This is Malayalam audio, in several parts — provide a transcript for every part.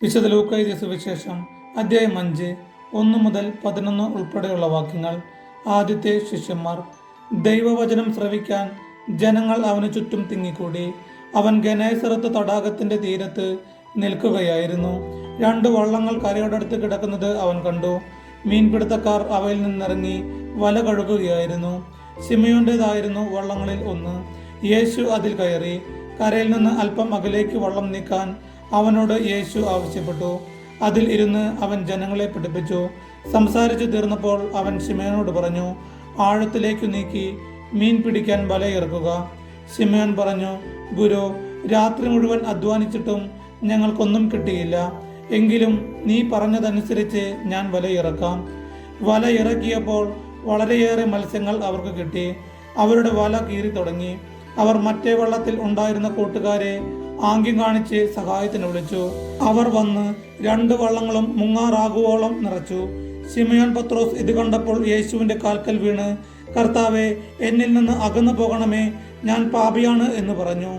വിശുദ്ധ ലൂക്കാ എഴുതിയ സുവിശേഷം അധ്യായം 5 1 മുതൽ 11 ഉൾപ്പെടെയുള്ള വാക്യങ്ങൾ. ആദ്യത്തെ ശിഷ്യന്മാർ. ദൈവവചനം ശ്രവിക്കാൻ ജനങ്ങൾ അവന് ചുറ്റും തിങ്ങിക്കൂടി. അവൻ ഗനേസറത്ത് തടാകത്തിന്റെ തീരത്ത് നിൽക്കുകയായിരുന്നു. 2 വള്ളങ്ങൾ കരയോടടുത്ത് കിടക്കുന്നത് അവൻ കണ്ടു. മീൻപിടുത്തക്കാർ അവയിൽ നിന്നിറങ്ങി വല കഴുകുകയായിരുന്നു. ശിമയോന്റേതായിരുന്നു വള്ളങ്ങളിൽ ഒന്ന്. യേശു അതിൽ കയറി. കരയിൽ നിന്ന് അല്പം അകലേക്ക് വള്ളം നീക്കാൻ അവനോട് യേശു ആവശ്യപ്പെട്ടു. അതിൽ ഇരുന്ന് അവൻ ജനങ്ങളെ പഠിപ്പിച്ചു. സംസാരിച്ചു തീർന്നപ്പോൾ അവൻ ശിമയോനോട് പറഞ്ഞു, ആഴത്തിലേക്കു നീക്കി മീൻ പിടിക്കാൻ വലയിറക്കുക. ശിമയോൻ പറഞ്ഞു, ഗുരു, രാത്രി മുഴുവൻ അധ്വാനിച്ചിട്ടും ഞങ്ങൾക്കൊന്നും കിട്ടിയില്ല. എങ്കിലും നീ പറഞ്ഞതനുസരിച്ച് ഞാൻ വലയിറക്കാം. വല ഇറക്കിയപ്പോൾ വളരെയേറെ മത്സ്യങ്ങൾ അവർക്ക് കിട്ടി. അവരുടെ വല കീറി തുടങ്ങി. അവർ മറ്റേ വള്ളത്തിൽ ഉണ്ടായിരുന്ന കൂട്ടുകാരെ ആംഗ്യം കാണിച്ച് സഹായത്തിന് വിളിച്ചു. അവർ വന്ന് 2 വള്ളങ്ങളും മുങ്ങാറാകുവോളം നിറച്ചു. ശിമയോൻ പത്രോസ് ഇത് കണ്ടപ്പോൾ യേശുവിന്റെ കാൽക്കൽ വീണ്, കർത്താവേ, എന്നിൽ നിന്ന് അകന്നു പോകണമേ, ഞാൻ പാപിയാണ് എന്ന് പറഞ്ഞു.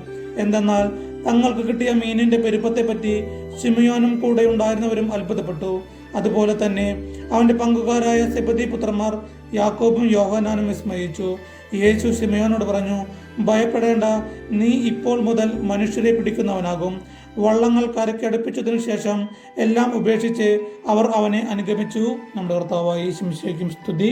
എന്തെന്നാൽ തങ്ങൾക്ക് കിട്ടിയ മീനിന്റെ പെരുപ്പത്തെപ്പറ്റി ശിമയോനും കൂടെ ഉണ്ടായിരുന്നവരും അത്ഭുതപ്പെട്ടു. അതുപോലെ തന്നെ അവന്റെ പങ്കുകാരായ സെബദി പുത്രന്മാർ യാക്കോബും യോഹന്നാനും വിസ്മയിച്ചു. യേശു ശിമയോനോട് പറഞ്ഞു, ഭയപ്പെടേണ്ട, നീ ഇപ്പോൾ മുതൽ മനുഷ്യരെ പിടിക്കുന്നവനാകും. വള്ളങ്ങൾ കരയ്ക്കടുപ്പിച്ചതിനു ശേഷം എല്ലാം ഉപേക്ഷിച്ച് അവർ അവനെ അനുഗമിച്ചു. നമ്മുടെ കർത്താവായ യേശു മിശിഹായ്ക്കും സ്തുതി.